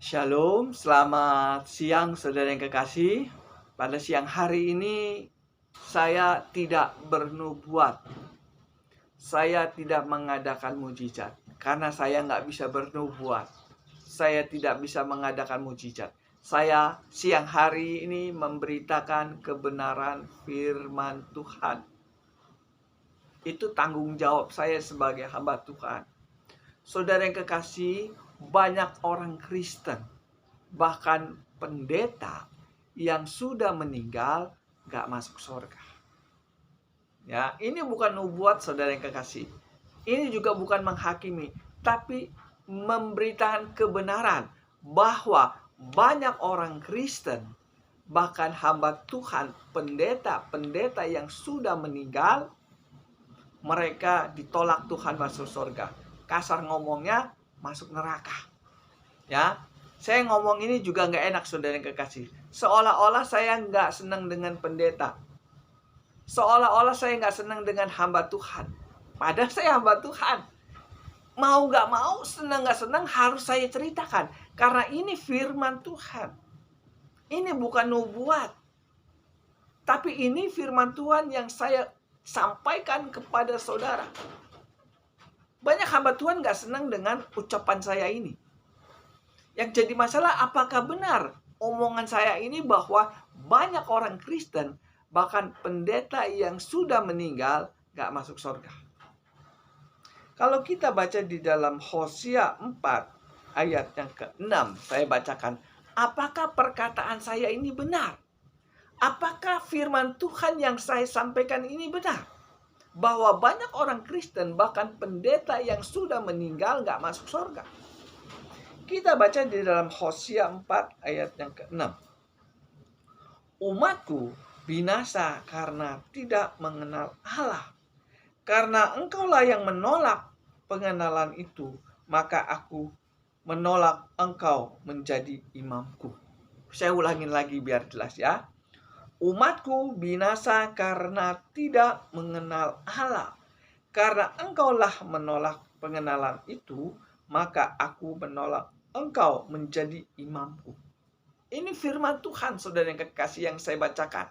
Shalom, selamat siang saudara yang kekasih. Pada siang hari ini saya tidak bernubuat. Saya tidak mengadakan mujizat. Karena saya nggak bisa bernubuat. Saya tidak bisa mengadakan mujizat. Saya siang hari ini memberitakan kebenaran firman Tuhan. Itu tanggung jawab saya sebagai hamba Tuhan. Saudara yang kekasih, banyak orang Kristen, bahkan pendeta yang sudah meninggal gak masuk surga. Ya, ini bukan nubuat saudara yang kekasih. Ini juga bukan menghakimi, tapi memberitakan kebenaran bahwa banyak orang Kristen, bahkan hamba Tuhan, pendeta-pendeta yang sudah meninggal, mereka ditolak Tuhan masuk surga. Kasar ngomongnya, masuk neraka. Ya, saya ngomong ini juga nggak enak saudara yang kekasih. Seolah-olah saya nggak senang dengan pendeta. Seolah-olah saya nggak senang dengan hamba Tuhan. Padahal saya hamba Tuhan. Mau nggak mau, senang nggak senang harus saya ceritakan. Karena ini firman Tuhan. Ini bukan nubuat. Tapi ini firman Tuhan yang saya sampaikan kepada saudara. Banyak hamba Tuhan nggak senang dengan ucapan saya ini. Yang jadi masalah, apakah benar omongan saya ini bahwa banyak orang Kristen, bahkan pendeta yang sudah meninggal, gak masuk surga. Kalau kita baca di dalam Hosea 4, ayat yang ke-6, saya bacakan, apakah perkataan saya ini benar? Apakah firman Tuhan yang saya sampaikan ini benar? Bahwa banyak orang Kristen, bahkan pendeta yang sudah meninggal, gak masuk surga. Kita baca di dalam Hosea 4 ayat yang ke-6. Umatku binasa karena tidak mengenal Allah. Karena engkaulah yang menolak pengenalan itu, maka aku menolak engkau menjadi imamku. Saya ulangin lagi biar jelas ya. Umatku binasa karena tidak mengenal Allah. Karena engkaulah menolak pengenalan itu, maka aku menolak engkau menjadi imamku. Ini firman Tuhan saudara yang kekasih yang saya bacakan.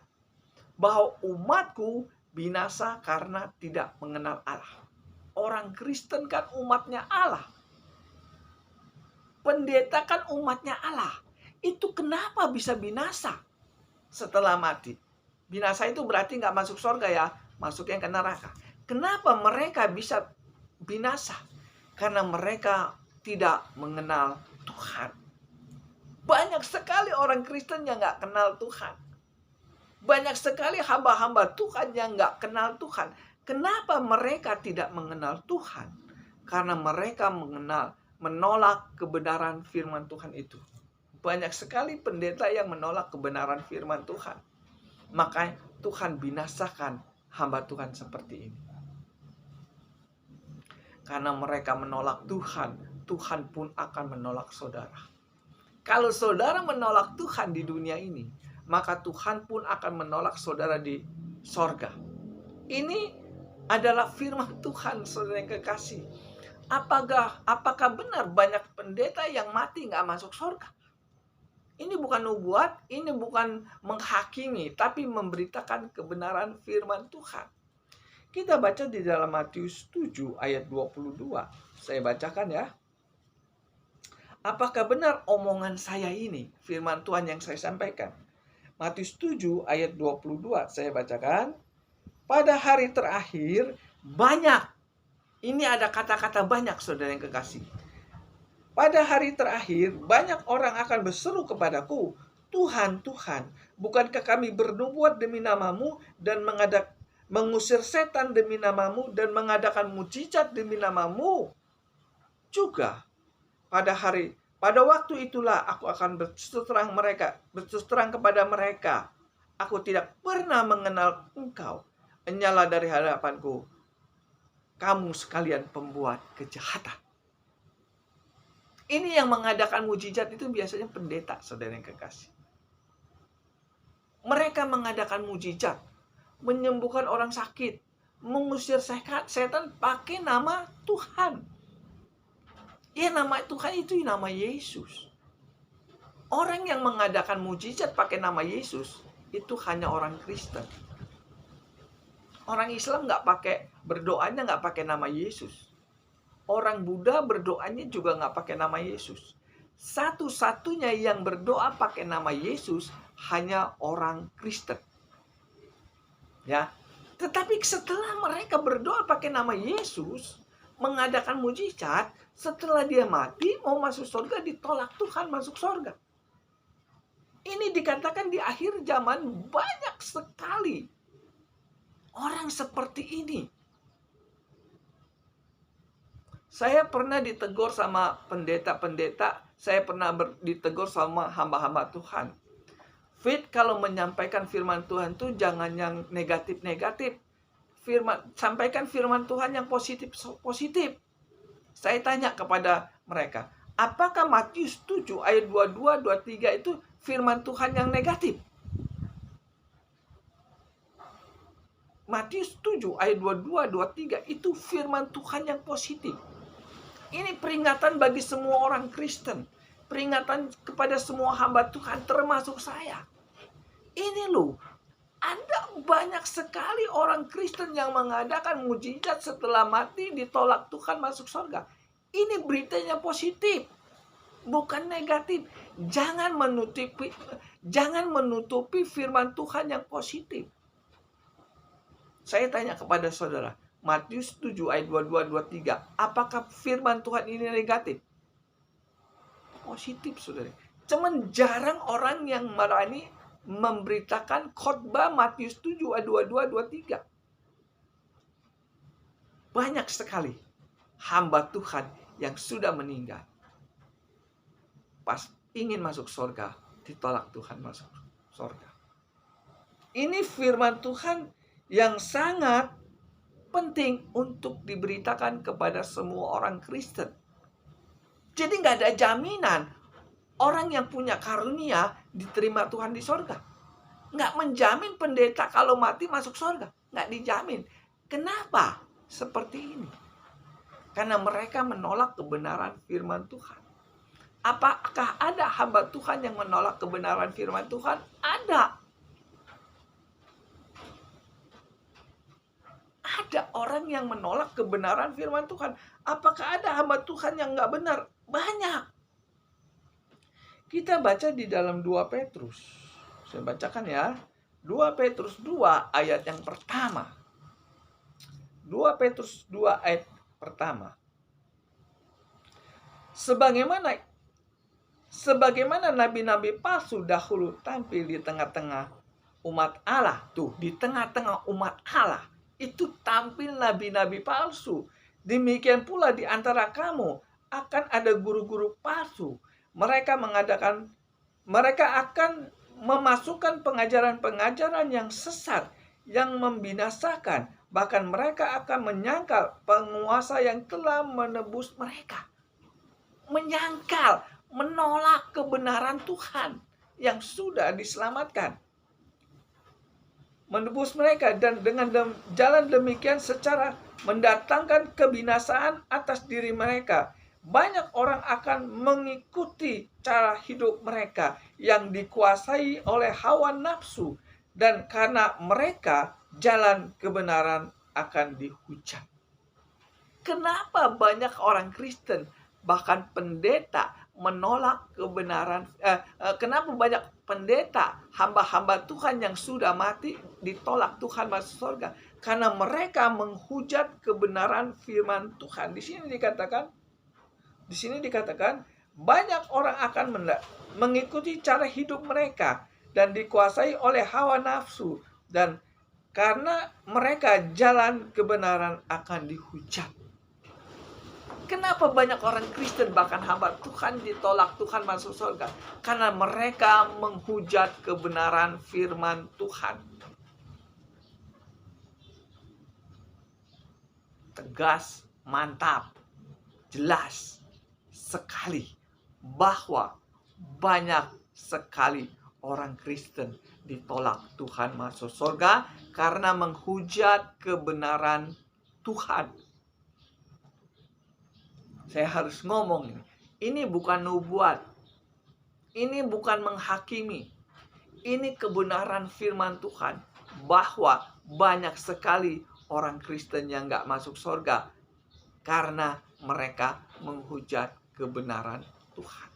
Bahwa umatku binasa karena tidak mengenal Allah. Orang Kristen kan umatnya Allah. Pendeta kan umatnya Allah. Itu kenapa bisa binasa setelah mati? Binasa itu berarti gak masuk surga ya. Masuknya ke neraka. Kenapa mereka bisa binasa? Karena mereka tidak mengenal Tuhan. Banyak sekali orang Kristen yang gak kenal Tuhan. Banyak sekali hamba-hamba Tuhan yang gak kenal Tuhan. Kenapa mereka tidak mengenal Tuhan? Karena mereka menolak kebenaran firman Tuhan itu. Banyak sekali pendeta yang menolak kebenaran firman Tuhan. Makanya Tuhan binasakan hamba Tuhan seperti ini. Karena mereka menolak Tuhan, Tuhan pun akan menolak saudara. Kalau saudara menolak Tuhan di dunia ini, maka Tuhan pun akan menolak saudara di sorga. Ini adalah firman Tuhan, saudara yang kekasih. Apakah benar banyak pendeta yang mati gak masuk sorga? Ini bukan nubuat, ini bukan menghakimi, tapi memberitakan kebenaran firman Tuhan. Kita baca di dalam Matius 7 ayat 22. Saya bacakan ya. Apakah benar omongan saya ini, firman Tuhan yang saya sampaikan? Matius 7 ayat 22 saya bacakan. Pada hari terakhir banyak. Ini ada kata-kata banyak saudara yang kekasih. Pada hari terakhir banyak orang akan berseru kepadaku, Tuhan, Tuhan, bukankah kami bernubuat demi namamu dan mengusir setan demi namamu dan mengadakan mujizat demi namamu? Juga pada waktu itulah aku akan berterus terang kepada mereka, aku tidak pernah mengenal engkau, enyalah dari hadapanku, kamu sekalian pembuat kejahatan. Ini yang mengadakan mujizat itu biasanya pendeta, saudara yang kekasih. Mereka mengadakan mujizat, menyembuhkan orang sakit, mengusir setan pakai nama Tuhan. Ya, nama Tuhan itu nama Yesus. Orang yang mengadakan mujizat pakai nama Yesus itu hanya orang Kristen. Orang Islam berdoanya nggak pakai nama Yesus. Orang Buddha berdoanya juga nggak pakai nama Yesus. Satu-satunya yang berdoa pakai nama Yesus hanya orang Kristen. Ya, tetapi setelah mereka berdoa pakai nama Yesus, mengadakan mujizat, setelah dia mati mau masuk surga, ditolak Tuhan masuk surga. Ini dikatakan di akhir zaman banyak sekali orang seperti ini. Saya pernah ditegur sama pendeta-pendeta, saya pernah ditegur sama hamba-hamba Tuhan. Fit, kalau menyampaikan firman Tuhan tuh jangan yang negatif-negatif. Sampaikan firman Tuhan yang positif-positif. Saya tanya kepada mereka, apakah Matius 7 ayat 22, 23 itu firman Tuhan yang negatif? Matius 7 ayat 22, 23 itu firman Tuhan yang positif. Ini peringatan bagi semua orang Kristen. Peringatan kepada semua hamba Tuhan termasuk saya. Ini loh, ada banyak sekali orang Kristen yang mengadakan mujizat setelah mati ditolak Tuhan masuk surga. Ini beritanya positif, bukan negatif. Jangan menutupi firman Tuhan yang positif. Saya tanya kepada saudara, Matius 7 ayat 22, 23, apakah firman Tuhan ini negatif? Positif, saudara. Cuman jarang orang yang berani memberitakan khotbah Matius 7 ayat 22, 23. Banyak sekali hamba Tuhan yang sudah meninggal. Pas ingin masuk surga, ditolak Tuhan masuk surga. Ini firman Tuhan yang sangat penting untuk diberitakan kepada semua orang Kristen. Jadi nggak ada jaminan orang yang punya karunia diterima Tuhan di surga. Nggak menjamin pendeta kalau mati masuk surga. Nggak dijamin. Kenapa seperti ini? Karena mereka menolak kebenaran firman Tuhan. Apakah ada hamba Tuhan yang menolak kebenaran firman Tuhan? Ada. Ada orang yang menolak kebenaran firman Tuhan. Apakah ada hamba Tuhan yang nggak benar? Banyak. Kita baca di dalam 2 Petrus. Saya bacakan ya. 2 Petrus 2 ayat yang pertama. 2 Petrus 2 ayat pertama. Sebagaimana nabi-nabi palsu dahulu tampil di tengah-tengah umat Allah. Tuh, di tengah-tengah umat Allah. Itu tampil nabi-nabi palsu. Demikian pula di antara kamu akan ada guru-guru palsu. Mereka akan memasukkan pengajaran-pengajaran yang sesat, yang membinasakan. Bahkan mereka akan menyangkal penguasa yang telah menebus mereka. Menyangkal, menolak kebenaran Tuhan yang sudah diselamatkan. Menebus mereka, dan dengan jalan demikian secara mendatangkan kebinasaan atas diri mereka. Banyak orang akan mengikuti cara hidup mereka yang dikuasai oleh hawa nafsu, dan karena mereka jalan kebenaran akan dihujat. Kenapa banyak orang Kristen, bahkan pendeta, menolak kebenaran? Kenapa banyak pendeta, hamba-hamba Tuhan yang sudah mati ditolak Tuhan masuk surga? Karena mereka menghujat kebenaran firman Tuhan. Di sini dikatakan banyak orang akan mengikuti cara hidup mereka dan dikuasai oleh hawa nafsu, dan karena mereka jalan kebenaran akan dihujat. Kenapa banyak orang Kristen, bahkan hamba Tuhan, ditolak Tuhan masuk surga? Karena mereka menghujat kebenaran firman Tuhan. Tegas, mantap, jelas sekali bahwa banyak sekali orang Kristen ditolak Tuhan masuk surga karena menghujat kebenaran Tuhan. Saya harus ngomong ini. Ini bukan nubuat. Ini bukan menghakimi. Ini kebenaran firman Tuhan. Bahwa banyak sekali orang Kristen yang gak masuk surga karena mereka menghujat kebenaran Tuhan.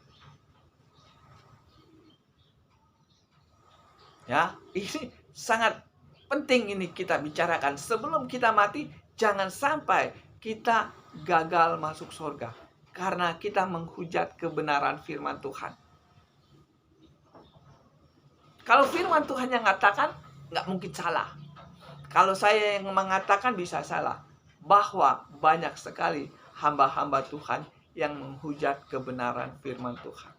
Ya, ini sangat penting ini kita bicarakan. Sebelum kita mati, jangan sampai kita gagal masuk surga karena kita menghujat kebenaran firman Tuhan. Kalau firman Tuhan yang mengatakan, nggak mungkin salah. Kalau saya yang mengatakan bisa salah. Bahwa banyak sekali hamba-hamba Tuhan yang menghujat kebenaran firman Tuhan.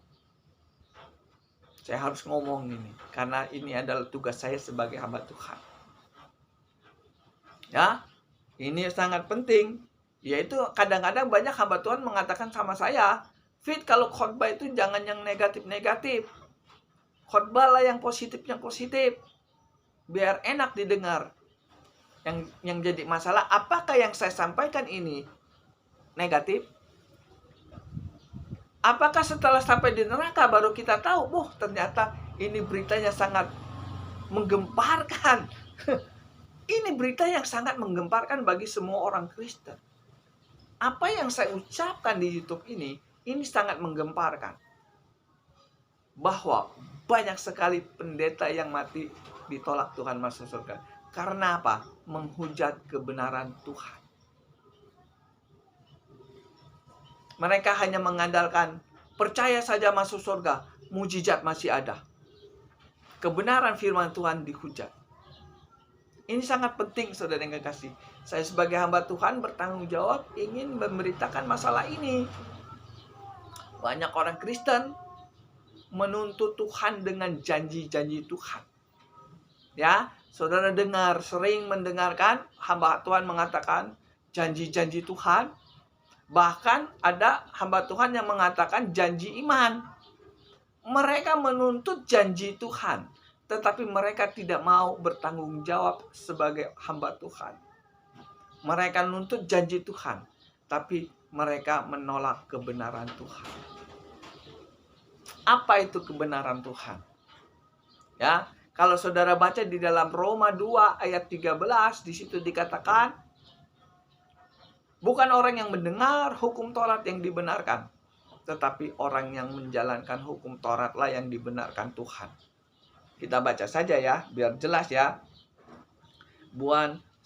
Saya harus ngomong ini, karena ini adalah tugas saya sebagai hamba Tuhan. Ya, ini sangat penting. Yaitu kadang-kadang banyak hamba Tuhan mengatakan sama saya, Fit, kalau khotbah itu jangan yang negatif-negatif. Khotbahlah yang positif, biar enak didengar. Yang jadi masalah, apakah yang saya sampaikan ini negatif? Apakah setelah sampai di neraka baru kita tahu, ternyata ini beritanya sangat menggemparkan. Ini berita yang sangat menggemparkan bagi semua orang Kristen. Apa yang saya ucapkan di YouTube ini sangat menggemparkan. Bahwa banyak sekali pendeta yang mati ditolak Tuhan masuk surga. Karena apa? Menghujat kebenaran Tuhan. Mereka hanya mengandalkan, percaya saja masuk surga, mujizat masih ada. Kebenaran firman Tuhan dihujat. Ini sangat penting, saudara yang kekasih. Saya sebagai hamba Tuhan bertanggung jawab ingin memberitakan masalah ini. Banyak orang Kristen menuntut Tuhan dengan janji-janji Tuhan. Ya, saudara sering mendengarkan hamba Tuhan mengatakan janji-janji Tuhan. Bahkan ada hamba Tuhan yang mengatakan janji iman. Mereka menuntut janji Tuhan, tetapi mereka tidak mau bertanggung jawab sebagai hamba Tuhan. Mereka menuntut janji Tuhan, tapi mereka menolak kebenaran Tuhan. Apa itu kebenaran Tuhan? Ya, kalau saudara baca di dalam Roma 2 ayat 13, di situ dikatakan, bukan orang yang mendengar hukum Taurat yang dibenarkan, tetapi orang yang menjalankan hukum Tauratlah yang dibenarkan Tuhan. Kita baca saja ya, biar jelas ya.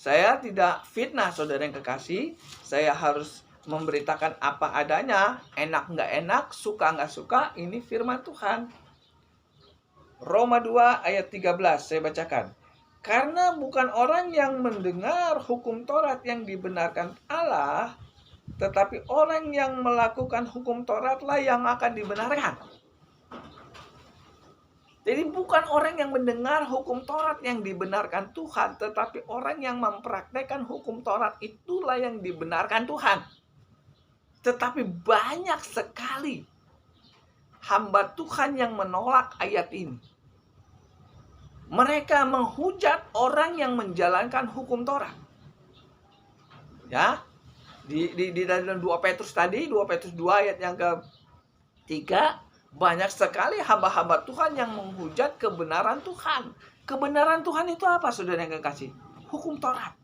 Saya tidak fitnah saudara yang kekasih. Saya harus memberitakan apa adanya. Enak nggak enak, suka nggak suka, ini firman Tuhan. Roma 2 ayat 13, saya bacakan. Karena bukan orang yang mendengar hukum Taurat yang dibenarkan Allah, tetapi orang yang melakukan hukum Tauratlah yang akan dibenarkan. Jadi bukan orang yang mendengar hukum Taurat yang dibenarkan Tuhan, tetapi orang yang mempraktekkan hukum Taurat itulah yang dibenarkan Tuhan. Tetapi banyak sekali hamba Tuhan yang menolak ayat ini. Mereka menghujat orang yang menjalankan hukum Taurat. Ya, di dalam 2 Petrus tadi, 2 Petrus 2 ayat yang ke-3, banyak sekali hamba-hamba Tuhan yang menghujat kebenaran Tuhan. Kebenaran Tuhan itu apa, saudara yang kekasih? Hukum Taurat.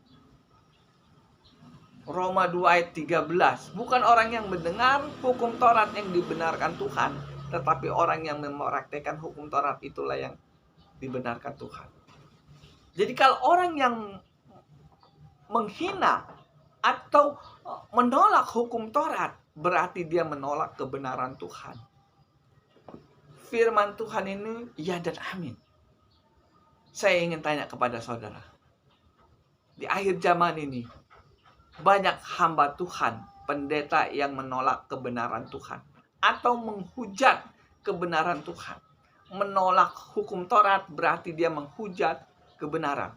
Roma 2 ayat 13. Bukan orang yang mendengar hukum Taurat yang dibenarkan Tuhan, tetapi orang yang mempraktekkan hukum Taurat itulah yang dibenarkan Tuhan. Jadi kalau orang yang menghina atau menolak hukum Taurat, berarti dia menolak kebenaran Tuhan. Firman Tuhan ini ya dan amin. Saya ingin tanya kepada saudara. Di akhir zaman ini, banyak hamba Tuhan, pendeta yang menolak kebenaran Tuhan. Atau menghujat kebenaran Tuhan. Menolak hukum Taurat berarti dia menghujat kebenaran.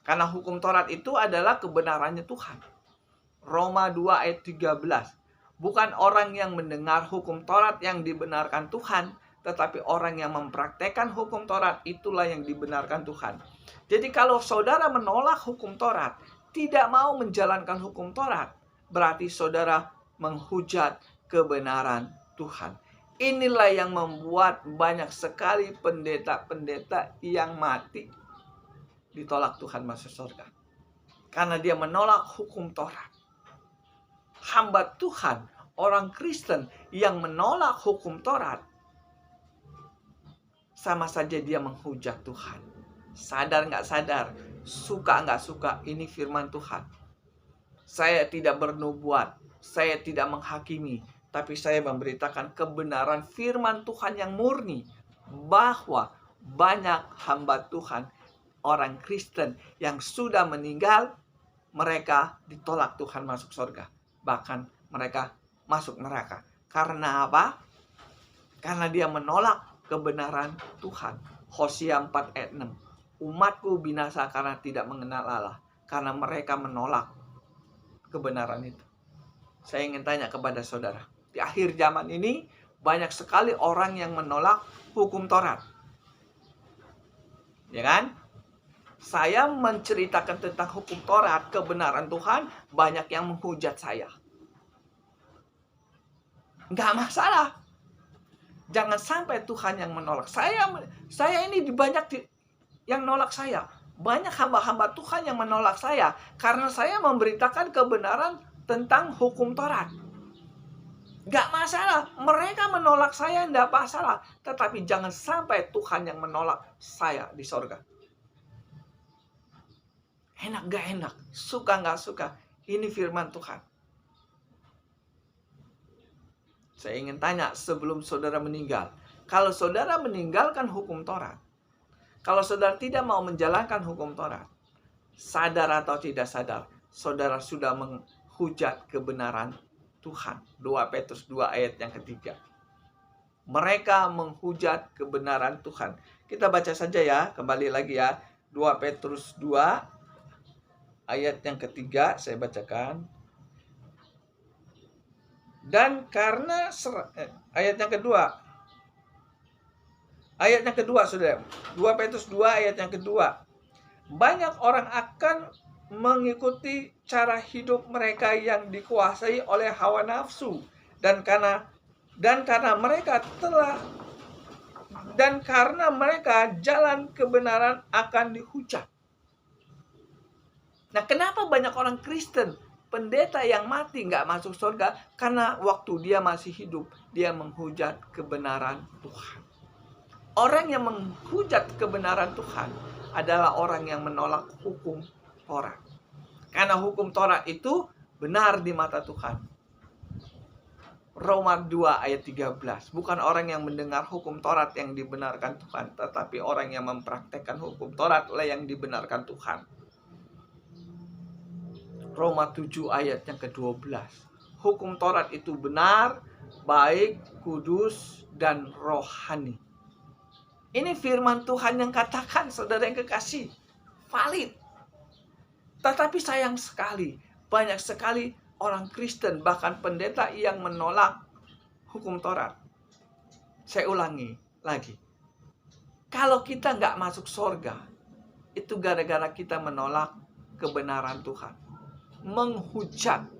Karena hukum Taurat itu adalah kebenarannya Tuhan. Roma 2 ayat 13. Bukan orang yang mendengar hukum Taurat yang dibenarkan Tuhan, tetapi orang yang mempraktekkan hukum Taurat itulah yang dibenarkan Tuhan. Jadi kalau saudara menolak hukum Taurat, tidak mau menjalankan hukum Taurat, berarti saudara menghujat kebenaran Tuhan. Inilah yang membuat banyak sekali pendeta-pendeta yang mati ditolak Tuhan masuk surga. Karena dia menolak hukum Taurat. Hamba Tuhan, orang Kristen yang menolak hukum Taurat, sama saja dia menghujat Tuhan. Sadar nggak sadar, suka nggak suka, ini firman Tuhan. Saya tidak bernubuat, saya tidak menghakimi, tapi saya memberitakan kebenaran firman Tuhan yang murni, bahwa banyak hamba Tuhan, orang Kristen yang sudah meninggal, mereka ditolak Tuhan masuk surga. Bahkan mereka masuk neraka. Karena apa? Karena dia menolak kebenaran Tuhan. Hosea 4 ayat 6. Umatku binasa karena tidak mengenal Allah. Karena mereka menolak kebenaran itu. Saya ingin tanya kepada saudara. Di akhir zaman ini banyak sekali orang yang menolak hukum Taurat. Ya kan? Saya menceritakan tentang hukum Taurat, kebenaran Tuhan, banyak yang menghujat saya. Nggak masalah. Jangan sampai Tuhan yang menolak. Saya ini banyak yang nolak saya. Banyak hamba-hamba Tuhan yang menolak saya. Karena saya memberitakan kebenaran tentang hukum Taurat. Nggak masalah. Mereka menolak saya, nggak masalah. Tetapi jangan sampai Tuhan yang menolak saya di sorga. Enak gak enak, suka gak suka, ini firman Tuhan. Saya ingin tanya sebelum saudara meninggal. Kalau saudara meninggalkan hukum Taurat, kalau saudara tidak mau menjalankan hukum Taurat, sadar atau tidak sadar, saudara sudah menghujat kebenaran Tuhan. 2 Petrus 2 ayat yang ketiga. Mereka menghujat kebenaran Tuhan. Kita baca saja ya, kembali lagi ya. 2 Petrus 2 ayat yang ketiga, saya bacakan. Dan karena ayat yang kedua. Ayat yang kedua, Saudara. 2 Petrus 2 ayat yang kedua. Banyak orang akan mengikuti cara hidup mereka yang dikuasai oleh hawa nafsu, dan karena mereka jalan kebenaran akan dihujat. Nah, kenapa banyak orang Kristen, pendeta yang mati nggak masuk surga? Karena waktu dia masih hidup, dia menghujat kebenaran Tuhan. Orang yang menghujat kebenaran Tuhan adalah orang yang menolak hukum Taurat. Karena hukum Taurat itu benar di mata Tuhan. Roma 2 ayat 13. Bukan orang yang mendengar hukum Taurat yang dibenarkan Tuhan, tetapi orang yang mempraktekkan hukum Taurat lah yang dibenarkan Tuhan. Roma 7 ayat yang ke-12. Hukum Taurat itu benar, baik, kudus, dan rohani. Ini firman Tuhan yang katakan, saudara yang kekasih. Valid. Tetapi sayang sekali, banyak sekali orang Kristen, bahkan pendeta yang menolak hukum Taurat. Saya ulangi lagi. Kalau kita nggak masuk surga, itu gara-gara kita menolak kebenaran Tuhan. Menghujat.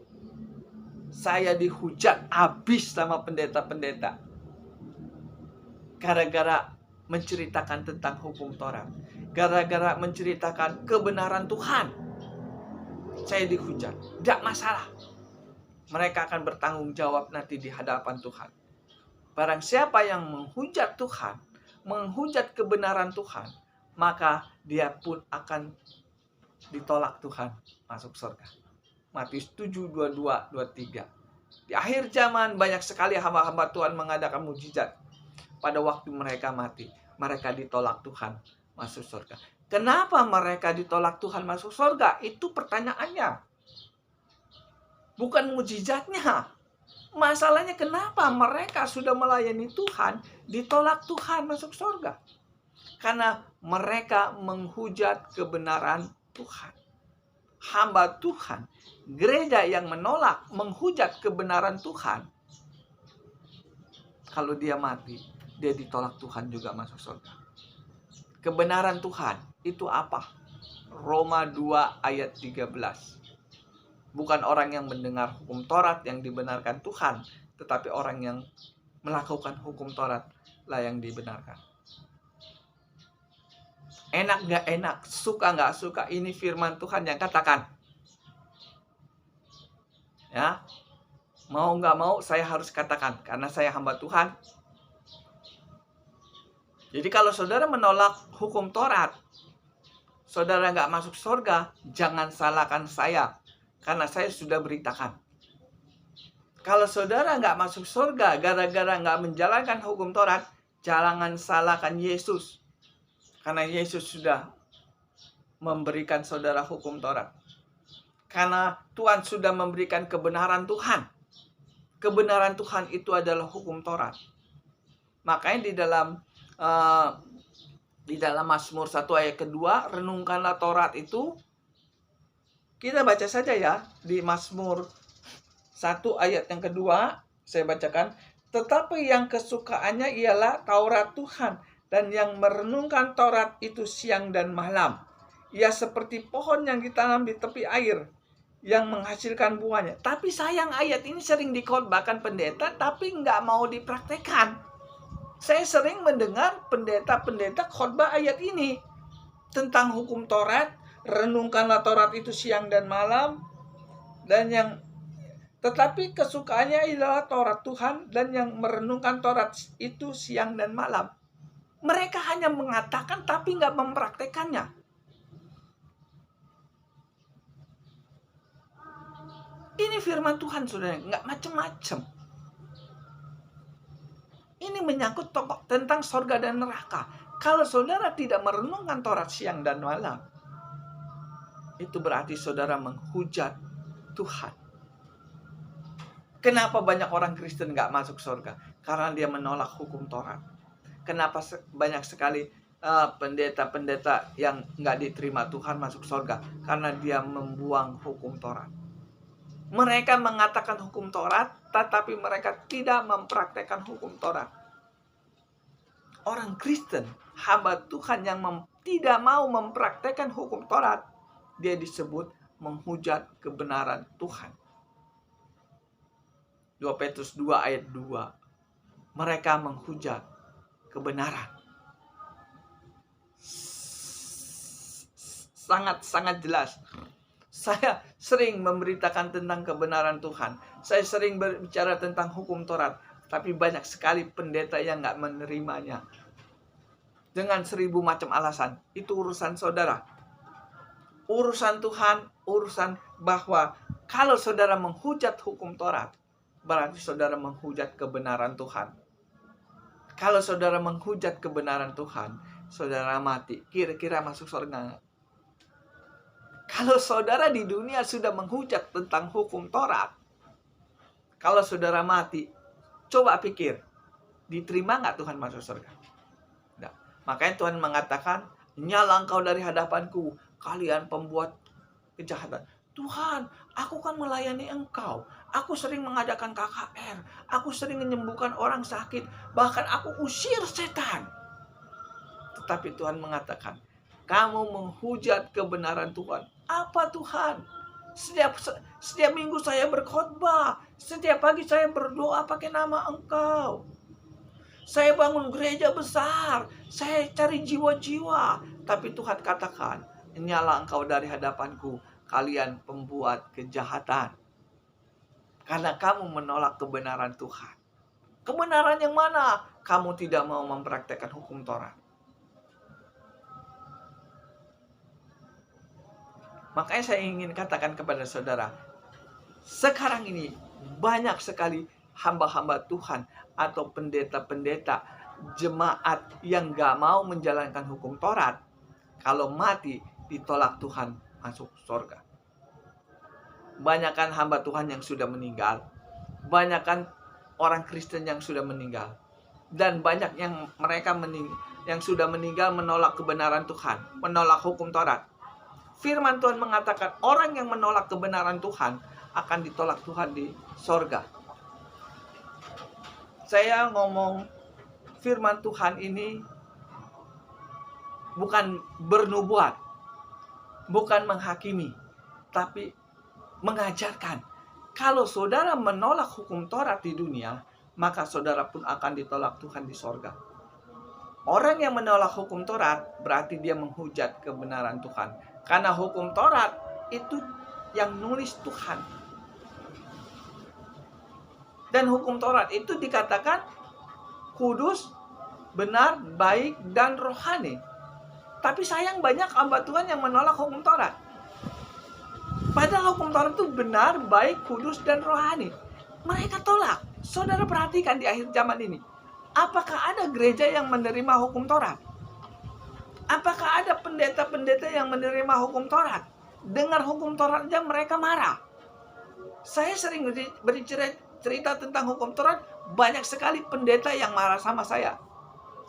Saya dihujat habis sama pendeta-pendeta gara-gara menceritakan tentang hukum Taurat, gara-gara menceritakan kebenaran Tuhan. Saya dihujat. Tidak masalah, mereka akan bertanggung jawab nanti di hadapan Tuhan. Barang siapa yang menghujat Tuhan, menghujat kebenaran Tuhan, maka dia pun akan ditolak Tuhan masuk surga. Matius 7, 22, 23. Di akhir zaman banyak sekali hamba-hamba Tuhan mengadakan mujizat. Pada waktu mereka mati, mereka ditolak Tuhan masuk surga. Kenapa mereka ditolak Tuhan masuk surga? Itu pertanyaannya. Bukan mujizatnya. Masalahnya kenapa mereka sudah melayani Tuhan, ditolak Tuhan masuk surga? Karena mereka menghujat kebenaran Tuhan. Hamba Tuhan, gereja yang menolak, menghujat kebenaran Tuhan, kalau dia mati, dia ditolak Tuhan juga masuk surga. Kebenaran Tuhan itu apa? Roma 2 ayat 13. Bukan orang yang mendengar hukum Taurat yang dibenarkan Tuhan, tetapi orang yang melakukan hukum Taurat lah yang dibenarkan. Enak nggak enak, suka nggak suka, ini firman Tuhan yang katakan. Ya, mau nggak mau saya harus katakan karena saya hamba Tuhan. Jadi kalau saudara menolak hukum Taurat, saudara nggak masuk surga, jangan salahkan saya karena saya sudah beritakan. Kalau saudara nggak masuk surga gara-gara nggak menjalankan hukum Taurat, jangan salahkan Yesus. Karena Yesus sudah memberikan saudara hukum Taurat. Karena Tuhan sudah memberikan kebenaran Tuhan. Kebenaran Tuhan itu adalah hukum Taurat. Makanya di dalam Mazmur 1 ayat kedua, renungkanlah Taurat itu. Kita baca saja ya di Mazmur 1 ayat yang kedua, saya bacakan. Tetapi yang kesukaannya ialah Taurat Tuhan, dan yang merenungkan Taurat itu siang dan malam. Ia seperti pohon yang ditanam di tepi air, yang menghasilkan buahnya. Tapi sayang, ayat ini sering dikhotbahkan pendeta, tapi nggak mau dipraktekkan. Saya sering mendengar pendeta-pendeta khotbah ayat ini tentang hukum Taurat, renungkanlah Taurat itu siang dan malam, dan tetapi kesukaannya adalah Taurat Tuhan, dan yang merenungkan Taurat itu siang dan malam. Mereka hanya mengatakan tapi nggak mempraktekannya. Ini firman Tuhan, saudara, nggak macam-macam. Ini menyangkut tentang sorga dan neraka. Kalau saudara tidak merenungkan Taurat siang dan malam, itu berarti saudara menghujat Tuhan. Kenapa banyak orang Kristen nggak masuk surga? Karena dia menolak hukum Taurat. Kenapa banyak sekali pendeta-pendeta yang nggak diterima Tuhan masuk surga? Karena dia membuang hukum Taurat. Mereka mengatakan hukum Taurat, tetapi mereka tidak mempraktekkan hukum Taurat. Orang Kristen, hamba Tuhan yang tidak mau mempraktekkan hukum Taurat, dia disebut menghujat kebenaran Tuhan. 2 Petrus 2 ayat 2. Mereka menghujat kebenaran. Sangat-sangat jelas. Saya sering memberitakan tentang kebenaran Tuhan. Saya sering berbicara tentang hukum Taurat. Tapi banyak sekali pendeta yang nggak menerimanya. Dengan 1000 macam alasan. Itu urusan saudara. Urusan Tuhan, urusan bahwa kalau saudara menghujat hukum Taurat, berarti saudara menghujat kebenaran Tuhan. Kalau saudara menghujat kebenaran Tuhan, saudara mati. Kira-kira masuk surga? Kalau saudara di dunia sudah menghujat tentang hukum Taurat, kalau saudara mati, coba pikir, diterima nggak Tuhan masuk surga? Nah, makanya Tuhan mengatakan, nyala engkau dari hadapanku, kalian pembuat kejahatan. Tuhan, aku kan melayani engkau. Aku sering mengadakan KKR. Aku sering menyembuhkan orang sakit. Bahkan aku usir setan. Tetapi Tuhan mengatakan, kamu menghujat kebenaran Tuhan. Apa Tuhan? Setiap minggu saya berkhotbah. Setiap pagi saya berdoa pakai nama engkau. Saya bangun gereja besar. Saya cari jiwa-jiwa. Tapi Tuhan katakan, nyala engkau dari hadapanku, kalian pembuat kejahatan. Karena kamu menolak kebenaran Tuhan. Kebenaran yang mana? Kamu tidak mau mempraktekkan hukum Taurat. Makanya saya ingin katakan kepada saudara, sekarang ini banyak sekali hamba-hamba Tuhan atau pendeta-pendeta jemaat yang gak mau menjalankan hukum Taurat. Kalau mati, ditolak Tuhan masuk surga. Banyakkan hamba Tuhan yang sudah meninggal. Banyakkan orang Kristen yang sudah meninggal. Dan banyak yang yang sudah meninggal menolak kebenaran Tuhan, menolak hukum Taurat. Firman Tuhan mengatakan orang yang menolak kebenaran Tuhan akan ditolak Tuhan di sorga. Saya ngomong firman Tuhan ini bukan bernubuat, bukan menghakimi, tapi mengajarkan. Kalau saudara menolak hukum Taurat di dunia, maka saudara pun akan ditolak Tuhan di sorga. Orang yang menolak hukum Taurat berarti dia menghujat kebenaran Tuhan. Karena hukum Taurat itu yang nulis Tuhan. Dan hukum Taurat itu dikatakan kudus, benar, baik, dan rohani. Tapi sayang banyak hamba Tuhan yang menolak hukum Taurat. Padahal hukum Taurat itu benar, baik, kudus, dan rohani. Mereka tolak. Saudara perhatikan di akhir zaman ini. Apakah ada gereja yang menerima hukum Taurat? Apakah ada pendeta-pendeta yang menerima hukum Taurat? Dengar hukum Taurat aja mereka marah. Saya sering bercerita tentang hukum Taurat, banyak sekali pendeta yang marah sama saya.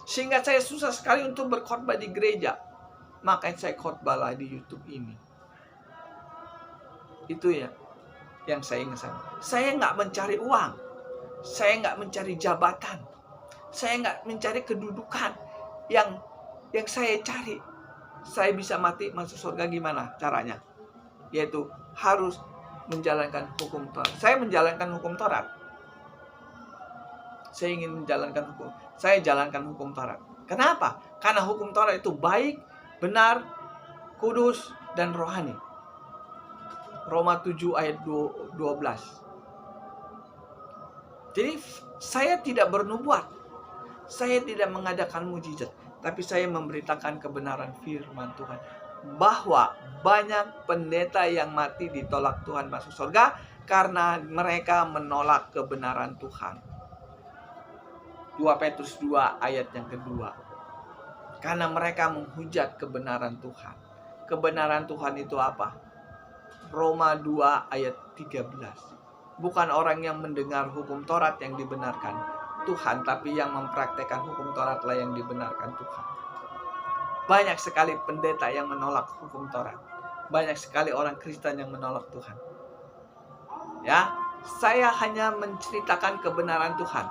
Sehingga saya susah sekali untuk berkhotbah di gereja. Makanya saya khotbahlah di YouTube ini. Itu ya yang saya ingat. Saya nggak mencari uang. Saya nggak mencari jabatan. Saya nggak mencari kedudukan. Yang saya cari, saya bisa mati masuk surga gimana caranya? Yaitu harus menjalankan hukum Taurat. Saya menjalankan hukum Taurat. Saya ingin menjalankan hukum. Saya jalankan hukum Taurat. Kenapa? Karena hukum Taurat itu baik, benar, kudus, dan rohani. Roma 7 ayat 12. Jadi saya tidak bernubuat. Saya tidak mengadakan mujizat. Tapi saya memberitakan kebenaran firman Tuhan. Bahwa banyak pendeta yang mati ditolak Tuhan masuk surga karena mereka menolak kebenaran Tuhan. 2 Petrus 2 ayat yang kedua. Karena mereka menghujat kebenaran Tuhan. Kebenaran Tuhan itu apa? Roma 2 ayat 13. Bukan orang yang mendengar hukum Taurat yang dibenarkan Tuhan, tapi yang mempraktekkan hukum Tauratlah yang dibenarkan Tuhan. Banyak sekali pendeta yang menolak hukum Taurat. Banyak sekali orang Kristen yang menolak Tuhan. Ya, saya hanya menceritakan kebenaran Tuhan.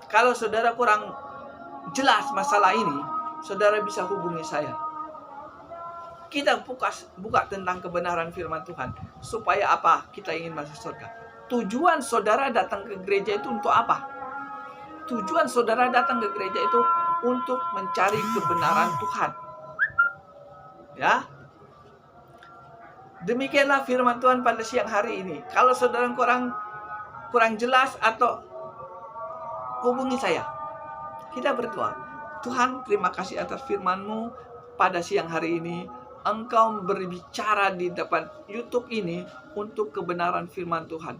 Kalau saudara kurang jelas masalah ini, saudara bisa hubungi saya. Kita buka tentang kebenaran firman Tuhan. Supaya apa? Kita ingin masuk surga. Tujuan saudara datang ke gereja itu untuk apa? Tujuan saudara datang ke gereja itu untuk mencari kebenaran Tuhan. Ya. Demikianlah firman Tuhan pada siang hari ini. Kalau saudara kurang jelas atau hubungi saya. Kita berdoa. Tuhan, terima kasih atas firman-Mu pada siang hari ini. Engkau berbicara di depan YouTube ini untuk kebenaran firman Tuhan.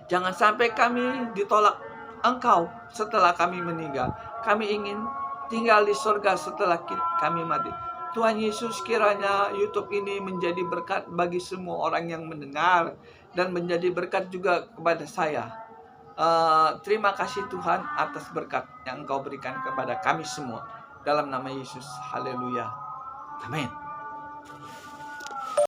Jangan sampai kami ditolak Engkau setelah kami meninggal. Kami ingin tinggal di surga setelah kami mati. Tuhan Yesus, kiranya YouTube ini menjadi berkat bagi semua orang yang mendengar. Dan menjadi berkat juga kepada saya. Terima kasih Tuhan atas berkat yang Engkau berikan kepada kami semua. Dalam nama Yesus, haleluya. Amin.